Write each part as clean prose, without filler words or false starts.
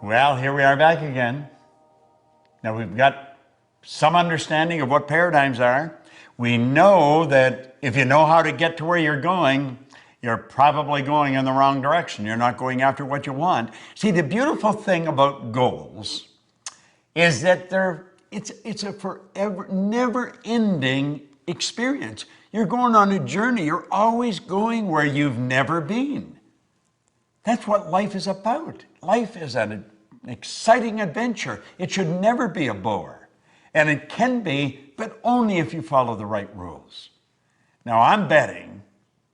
Well, here we are back again. Now we've got some understanding of what paradigms are. We know that if you know how to get to where you're going, you're probably going in the wrong direction. You're not going after what you want. See, the beautiful thing about goals is that it's a forever, never-ending experience. You're going on a journey. You're always going where you've never been. That's what life is about. Life is an exciting adventure. It should never be a bore. And it can be, but only if you follow the right rules. Now, I'm betting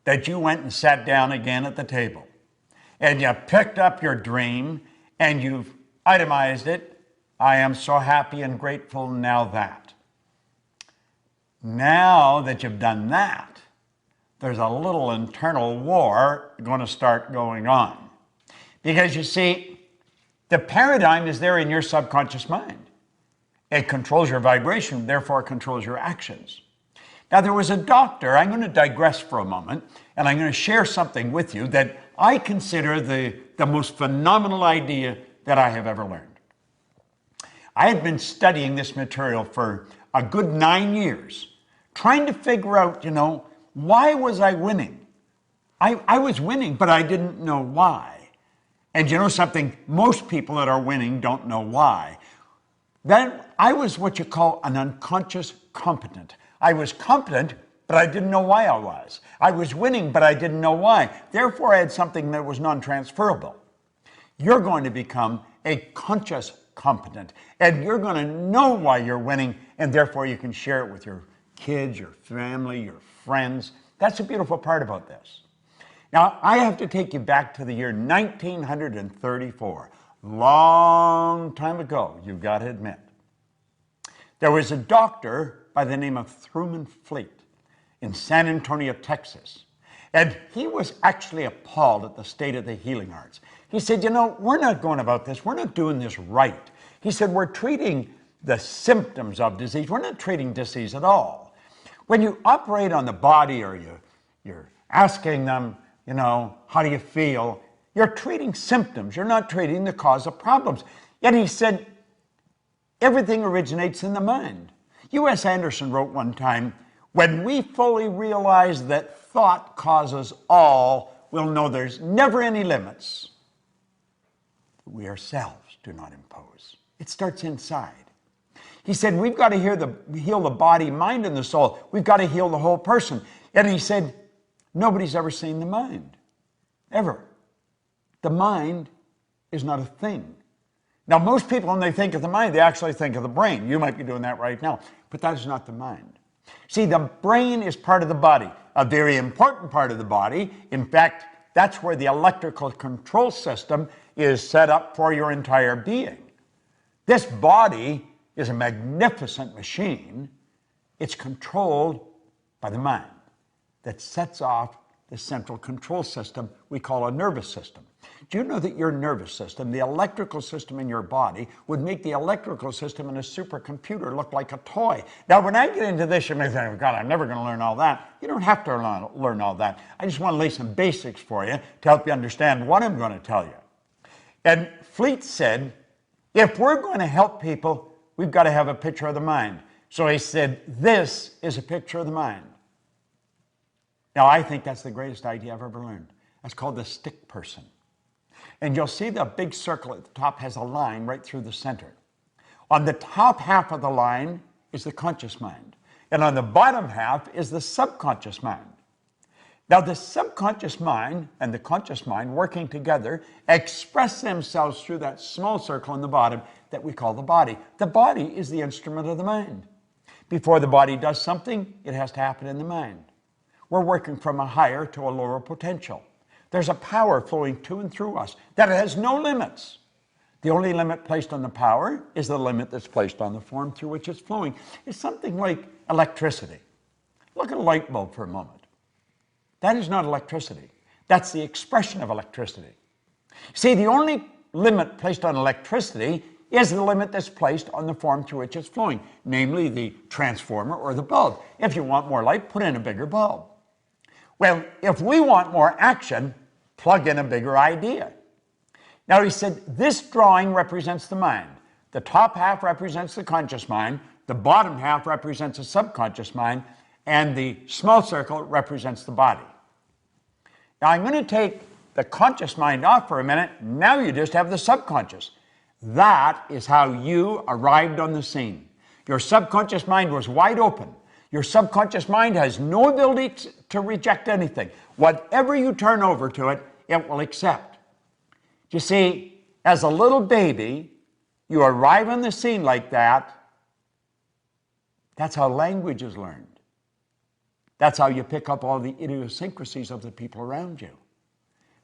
that you went and sat down again at the table and you picked up your dream and you've itemized it. I am so happy and grateful now that. Now that you've done that, there's a little internal war going to start going on. Because you see, the paradigm is there in your subconscious mind. It controls your vibration, therefore it controls your actions. Now there was a doctor, I'm going to digress for a moment, and I'm going to share something with you that I consider the most phenomenal idea that I have ever learned. I had been studying this material for a good 9 years, trying to figure out, why was I winning? I was winning, but I didn't know why. And you know something? Most people that are winning don't know why. Then I was what you call an unconscious competent. I was competent, but I didn't know why I was. I was winning, but I didn't know why. Therefore, I had something that was non-transferable. You're going to become a conscious competent, and you're going to know why you're winning, and therefore you can share it with your kids, your family, your friends. That's the beautiful part about this. Now, I have to take you back to the year 1934. Long time ago, you've got to admit. There was a doctor by the name of Truman Fleet in San Antonio, Texas. And he was actually appalled at the state of the healing arts. He said, we're not going about this. We're not doing this right. He said, we're treating the symptoms of disease. We're not treating disease at all. When you operate on the body or you're asking them, how do you feel? You're treating symptoms. You're not treating the cause of problems. Yet he said, everything originates in the mind. U.S. Anderson wrote one time, when we fully realize that thought causes all, we'll know there's never any limits. We ourselves do not impose. It starts inside. He said, we've got to heal the body, mind, and the soul. We've got to heal the whole person. And he said, nobody's ever seen the mind, ever. The mind is not a thing. Now, most people, when they think of the mind, they actually think of the brain. You might be doing that right now, but that is not the mind. See, the brain is part of the body, a very important part of the body. In fact, that's where the electrical control system is set up for your entire being. This body is a magnificent machine. It's controlled by the mind that sets off the central control system we call a nervous system. Do you know that your nervous system, the electrical system in your body, would make the electrical system in a supercomputer look like a toy? Now, when I get into this, you may think, God, I'm never going to learn all that. You don't have to learn all that. I just want to lay some basics for you to help you understand what I'm going to tell you. And Fleet said, if we're going to help people, we've got to have a picture of the mind. So he said, this is a picture of the mind. Now, I think that's the greatest idea I've ever learned. That's called the stick person. And you'll see the big circle at the top has a line right through the center. On the top half of the line is the conscious mind. And on the bottom half is the subconscious mind. Now, the subconscious mind and the conscious mind working together express themselves through that small circle in the bottom that we call the body. The body is the instrument of the mind. Before the body does something, it has to happen in the mind. We're working from a higher to a lower potential. There's a power flowing to and through us that has no limits. The only limit placed on the power is the limit that's placed on the form through which it's flowing. It's something like electricity. Look at a light bulb for a moment. That is not electricity. That's the expression of electricity. See, the only limit placed on electricity is the limit that's placed on the form through which it's flowing, namely the transformer or the bulb. If you want more light, put in a bigger bulb. Well, if we want more action, plug in a bigger idea. Now he said, this drawing represents the mind. The top half represents the conscious mind, the bottom half represents the subconscious mind, and the small circle represents the body. Now I'm going to take the conscious mind off for a minute. Now you just have the subconscious. That is how you arrived on the scene. Your subconscious mind was wide open. Your subconscious mind has no ability to reject anything. Whatever you turn over to it, it will accept. You see, as a little baby, you arrive on the scene like that. That's how language is learned. That's how you pick up all the idiosyncrasies of the people around you.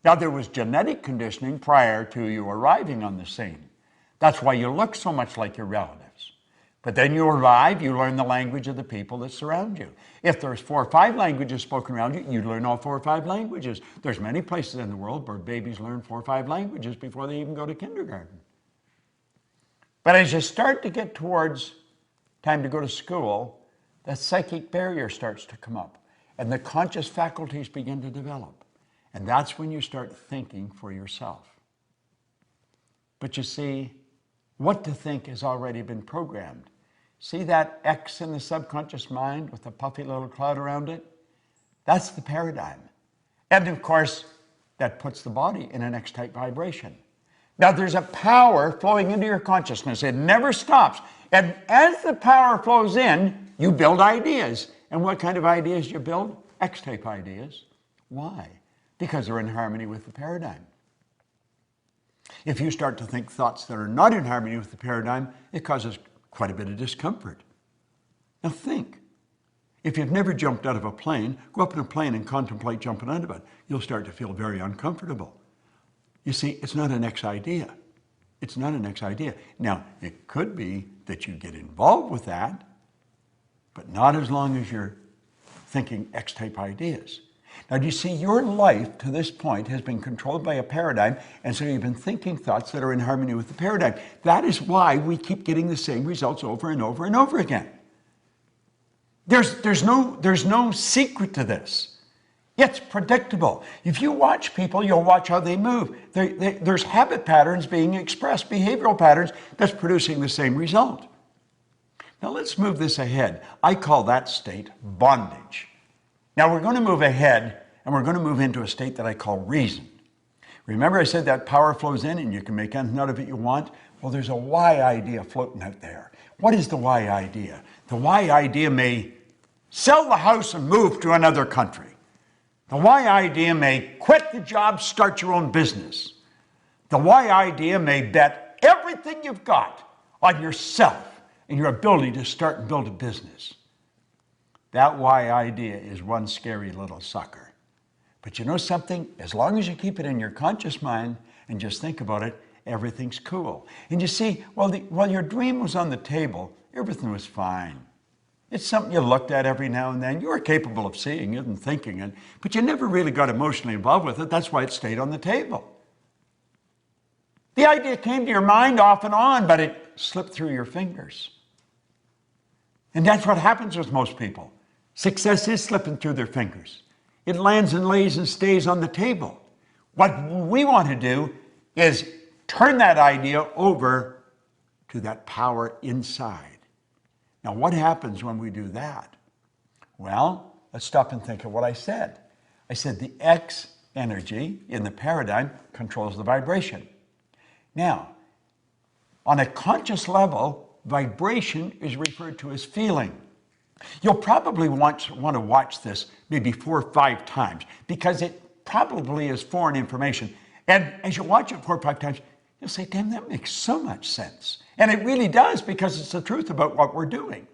Now, there was genetic conditioning prior to you arriving on the scene. That's why you look so much like your relatives. But then you arrive, you learn the language of the people that surround you. If there's 4 or 5 languages spoken around you, you learn all 4 or 5 languages. There's many places in the world where babies learn 4 or 5 languages before they even go to kindergarten. But as you start to get towards time to go to school, the psychic barrier starts to come up and the conscious faculties begin to develop. And that's when you start thinking for yourself. But you see, what to think has already been programmed. See that X in the subconscious mind with a puffy little cloud around it? That's the paradigm. And of course, that puts the body in an X-type vibration. Now there's a power flowing into your consciousness. It never stops. And as the power flows in, you build ideas. And what kind of ideas do you build? X-type ideas. Why? Because they're in harmony with the paradigm. If you start to think thoughts that are not in harmony with the paradigm, it causes quite a bit of discomfort. Now think. If you've never jumped out of a plane, go up in a plane and contemplate jumping out of it. You'll start to feel very uncomfortable. You see, it's not an X idea. It's not an X idea. Now, it could be that you get involved with that, but not as long as you're thinking X-type ideas. Now, do you see, your life to this point has been controlled by a paradigm, and so you've been thinking thoughts that are in harmony with the paradigm. That is why we keep getting the same results over and over and over again. There's no secret to this. It's predictable. If you watch people, you'll watch how they move. There's habit patterns being expressed, behavioral patterns that's producing the same result. Now let's move this ahead. I call that state bondage. Now we're going to move ahead and we're going to move into a state that I call reason. Remember I said that power flows in and you can make anything out of it you want? Well, there's a why idea floating out there. What is the why idea? The why idea may sell the house and move to another country. The why idea may quit the job, start your own business. The why idea may bet everything you've got on yourself and your ability to start and build a business. That why idea is one scary little sucker. But you know something? As long as you keep it in your conscious mind and just think about it, everything's cool. And you see, while your dream was on the table, everything was fine. It's something you looked at every now and then. You were capable of seeing it and thinking it, but you never really got emotionally involved with it. That's why it stayed on the table. The idea came to your mind off and on, but it slipped through your fingers. And that's what happens with most people. Success is slipping through their fingers. It lands and lays and stays on the table. What we want to do is turn that idea over to that power inside. Now, what happens when we do that? Well, let's stop and think of what I said. I said the X energy in the paradigm controls the vibration. Now, on a conscious level, vibration is referred to as feeling. You'll probably want to watch this maybe 4 or 5 times because it probably is foreign information. And as you watch it 4 or 5 times, you'll say, damn, that makes so much sense. And it really does because it's the truth about what we're doing.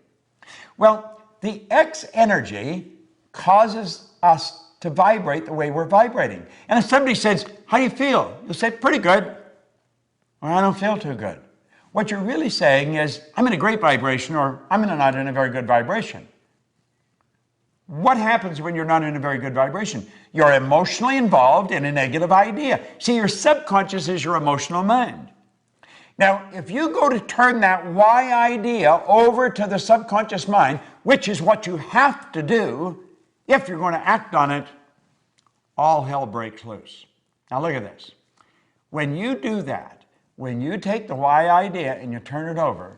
Well, the X energy causes us to vibrate the way we're vibrating. And if somebody says, how do you feel? You'll say, pretty good. Or I don't feel too good. What you're really saying is, I'm in a great vibration or I'm not in a very good vibration. What happens when you're not in a very good vibration? You're emotionally involved in a negative idea. See, your subconscious is your emotional mind. Now, if you go to turn that why idea over to the subconscious mind, which is what you have to do if you're going to act on it, all hell breaks loose. Now look at this. When you do that, when you take the why idea and you turn it over,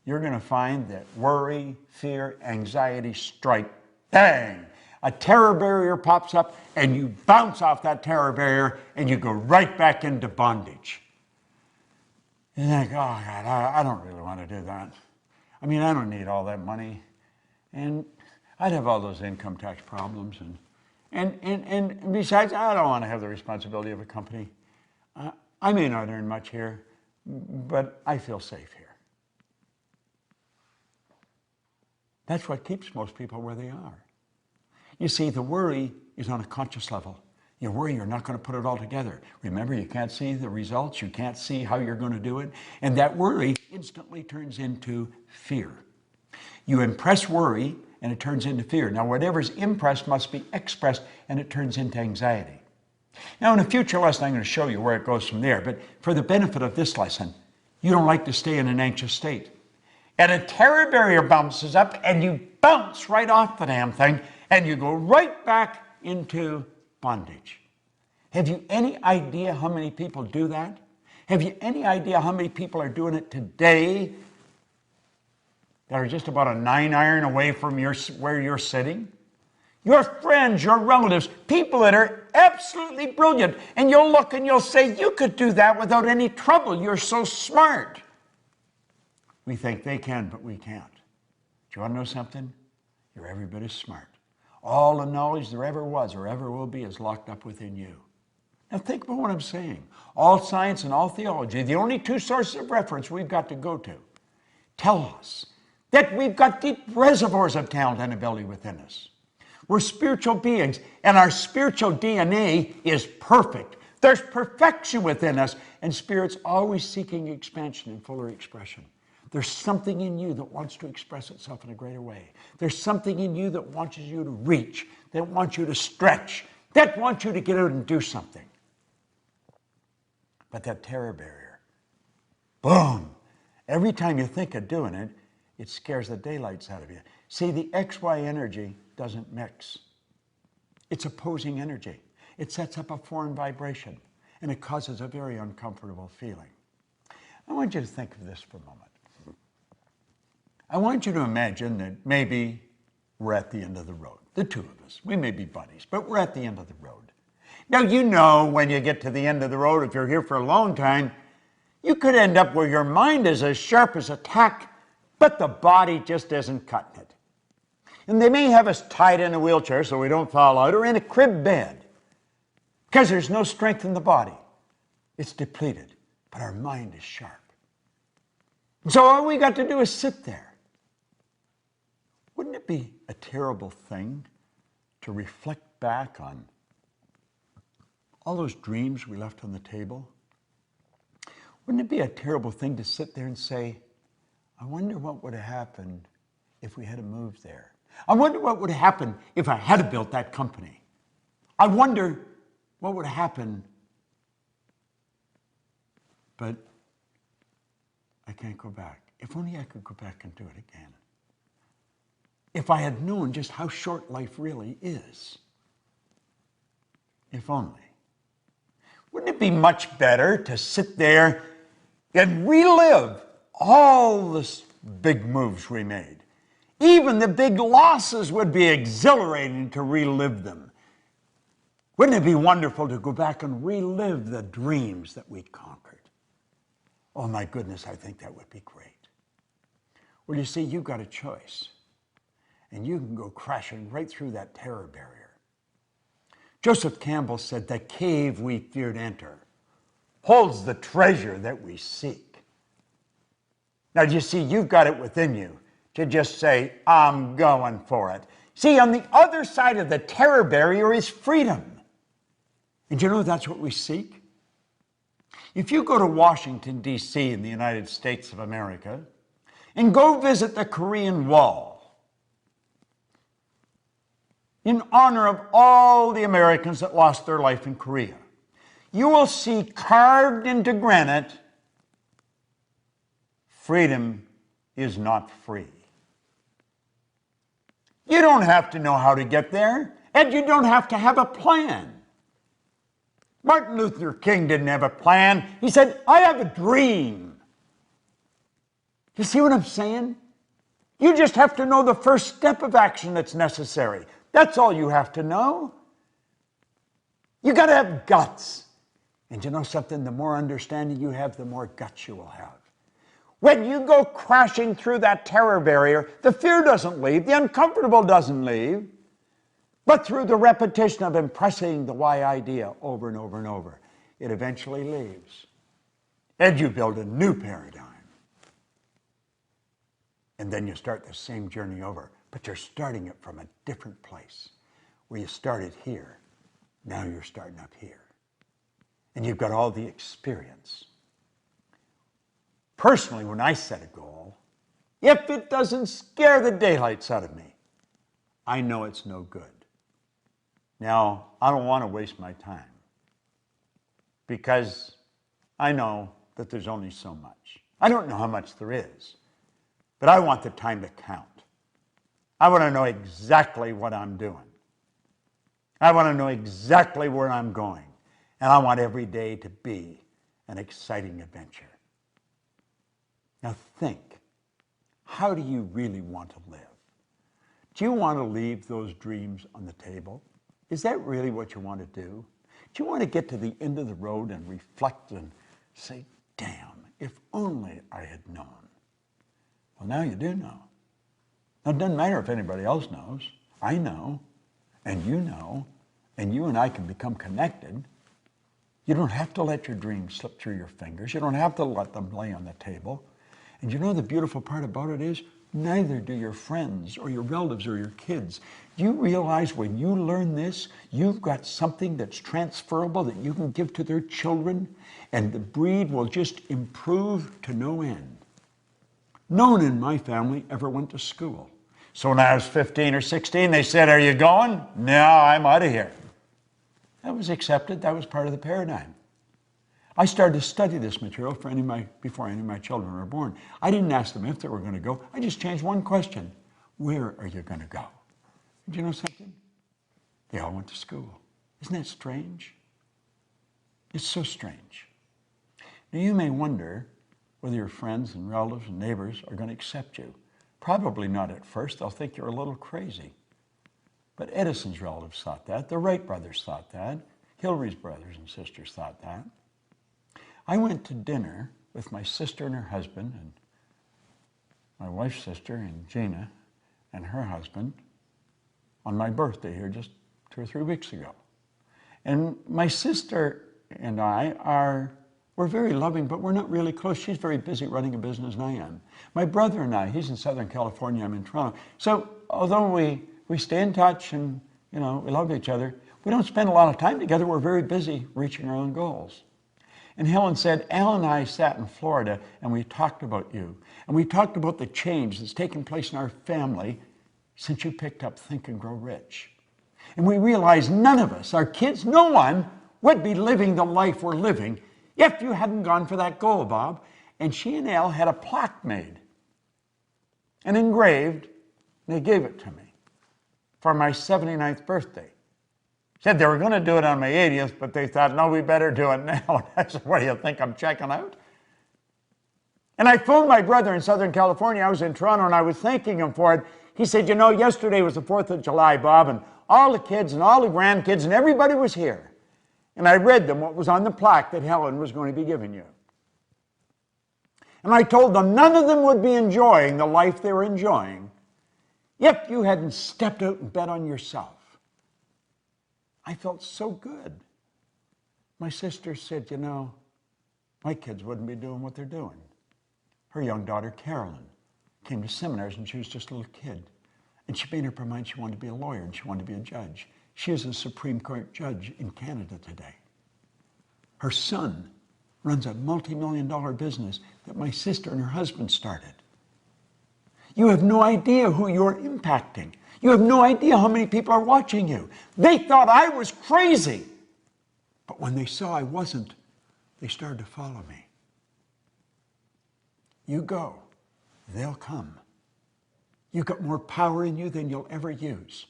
you're going to find that worry, fear, anxiety strike, bang! A terror barrier pops up and you bounce off that terror barrier and you go right back into bondage. You think, oh God, I don't really want to do that. I mean, I don't need all that money. And I'd have all those income tax problems. And besides, I don't want to have the responsibility of a company. I may not earn much here, but I feel safe here. That's what keeps most people where they are. You see, the worry is on a conscious level. You worry you're not going to put it all together. Remember, you can't see the results. You can't see how you're going to do it. And that worry instantly turns into fear. You impress worry, and it turns into fear. Now, whatever's impressed must be expressed, and it turns into anxiety. Now, in a future lesson, I'm going to show you where it goes from there. But for the benefit of this lesson, you don't like to stay in an anxious state. And a terror barrier bounces up, and you bounce right off the damn thing, and you go right back into bondage. Have you any idea how many people do that? Have you any idea how many people are doing it today that are just about a 9-iron away from where you're sitting? Your friends, your relatives, people that are absolutely brilliant, and you'll look and you'll say, you could do that without any trouble. You're so smart. We think they can, but we can't. Do you want to know something? You're every bit as smart. All the knowledge there ever was or ever will be is locked up within you. Now think about what I'm saying. All science and all theology, the only two sources of reference we've got to go to, tell us that we've got deep reservoirs of talent and ability within us. We're spiritual beings, and our spiritual DNA is perfect. There's perfection within us, and Spirit's always seeking expansion and fuller expression. There's something in you that wants to express itself in a greater way. There's something in you that wants you to reach, that wants you to stretch, that wants you to get out and do something. But that terror barrier, boom, every time you think of doing it, it scares the daylights out of you. See, the XY energy doesn't mix. It's opposing energy. It sets up a foreign vibration, and it causes a very uncomfortable feeling. I want you to think of this for a moment. I want you to imagine that maybe we're at the end of the road. The two of us. We may be buddies, but we're at the end of the road. Now, you know when you get to the end of the road, if you're here for a long time, you could end up where your mind is as sharp as a tack, but the body just isn't cutting it. And they may have us tied in a wheelchair so we don't fall out, or in a crib bed, because there's no strength in the body. It's depleted, but our mind is sharp. So all we got to do is sit there. Wouldn't it be a terrible thing to reflect back on all those dreams we left on the table? Wouldn't it be a terrible thing to sit there and say, I wonder what would have happened if we had moved there? I wonder what would have happened if I had built that company. I wonder what would have happened, but I can't go back. If only I could go back and do it again. If I had known just how short life really is. If only. Wouldn't it be much better to sit there and relive all the big moves we made? Even the big losses would be exhilarating to relive them. Wouldn't it be wonderful to go back and relive the dreams that we conquered? Oh my goodness, I think that would be great. Well, you see, you've got a choice. And you can go crashing right through that terror barrier. Joseph Campbell said, the cave we fear to enter holds the treasure that we seek. Now, you see, you've got it within you to just say, I'm going for it. See, on the other side of the terror barrier is freedom. And you know that's what we seek? If you go to Washington, D.C. in the United States of America and go visit the Korean Wall, in honor of all the Americans that lost their life in Korea, you will see carved into granite, freedom is not free. You don't have to know how to get there, and you don't have to have a plan. Martin Luther King didn't have a plan. He said, I have a dream. You see what I'm saying? You just have to know the first step of action that's necessary. That's all you have to know. You got to have guts. And you know something? The more understanding you have, the more guts you will have. When you go crashing through that terror barrier, the fear doesn't leave, the uncomfortable doesn't leave, but through the repetition of impressing the why idea over and over and over, it eventually leaves. And you build a new paradigm. And then you start the same journey over, but you're starting it from a different place. Where you started here, now you're starting up here. And you've got all the experience. Personally, when I set a goal, if it doesn't scare the daylights out of me, I know it's no good. Now, I don't want to waste my time because I know that there's only so much. I don't know how much there is, but I want the time to count. I want to know exactly what I'm doing. I want to know exactly where I'm going. And I want every day to be an exciting adventure. Now think, how do you really want to live? Do you want to leave those dreams on the table? Is that really what you want to do? Do you want to get to the end of the road and reflect and say, damn, if only I had known? Well, now you do know. Now, it doesn't matter if anybody else knows. I know, and you and I can become connected. You don't have to let your dreams slip through your fingers. You don't have to let them lay on the table. And you know the beautiful part about it is, neither do your friends or your relatives or your kids. Do you realize when you learn this, you've got something that's transferable that you can give to their children, and the breed will just improve to no end. No one in my family ever went to school. So when I was 15 or 16, they said, are you going? No, I'm out of here. That was accepted. That was part of the paradigm. I started to study this material before any of my children were born. I didn't ask them if they were going to go. I just changed one question. Where are you going to go? And you know something? They all went to school. Isn't that strange? It's so strange. Now you may wonder whether your friends and relatives and neighbors are going to accept you. Probably not at first. They'll think you're a little crazy. But Edison's relatives thought that. The Wright brothers thought that. Hillary's brothers and sisters thought that. I went to dinner with my sister and her husband, and my wife's sister, and Gina, and her husband, on my birthday here just 2 or 3 weeks ago. And my sister and we're very loving, but we're not really close. She's very busy running a business, and I am. My brother and I, he's in Southern California, I'm in Toronto. So although we stay in touch and we love each other, we don't spend a lot of time together. We're very busy reaching our own goals. And Helen said, Al and I sat in Florida and we talked about you. And we talked about the change that's taken place in our family since you picked up Think and Grow Rich. And we realized none of us, our kids, no one would be living the life we're living if you hadn't gone for that goal, Bob. And she and Al had a plaque made and engraved, and they gave it to me for my 79th birthday. Said they were going to do it on my 80th, but they thought, no, we better do it now. I said, what do you think, I'm checking out? And I phoned my brother in Southern California. I was in Toronto, and I was thanking him for it. He said, yesterday was the 4th of July, Bob, and all the kids and all the grandkids and everybody was here. And I read them what was on the plaque that Helen was going to be giving you. And I told them none of them would be enjoying the life they were enjoying if you hadn't stepped out and bet on yourself. I felt so good. My sister said, my kids wouldn't be doing what they're doing. Her young daughter, Carolyn, came to seminars and she was just a little kid. And she made up her mind she wanted to be a lawyer and she wanted to be a judge. She is a Supreme Court judge in Canada today. Her son runs a multi-million-dollar business that my sister and her husband started. You have no idea who you're impacting. You have no idea how many people are watching you. They thought I was crazy. But when they saw I wasn't, they started to follow me. You go, they'll come. You've got more power in you than you'll ever use.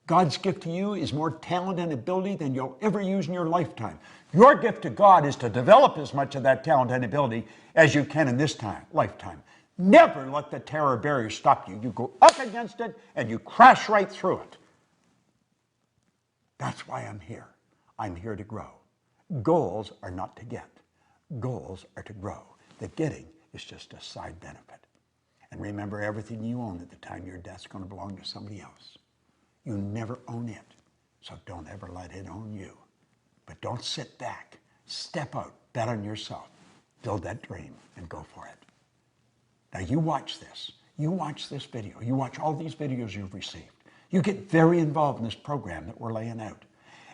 God's gift to you is more talent and ability than you'll ever use in your lifetime. Your gift to God is to develop as much of that talent and ability as you can in this lifetime. Never let the terror barrier stop you. You go up against it and you crash right through it. That's why I'm here. I'm here to grow. Goals are not to get. Goals are to grow. The getting is just a side benefit. And remember, everything you own at the time of your death is going to belong to somebody else. You never own it, so don't ever let it own you. But don't sit back. Step out. Bet on yourself. Build that dream and go for it. Now you watch this. You watch this video. You watch all these videos you've received. You get very involved in this program that we're laying out.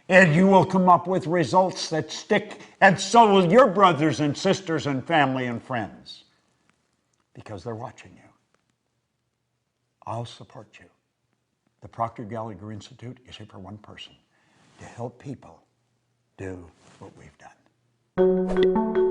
And you will come up with results that stick, and so will your brothers and sisters and family and friends, because they're watching you. I'll support you. The Proctor Gallagher Institute is here for one person, to help people do what we've done.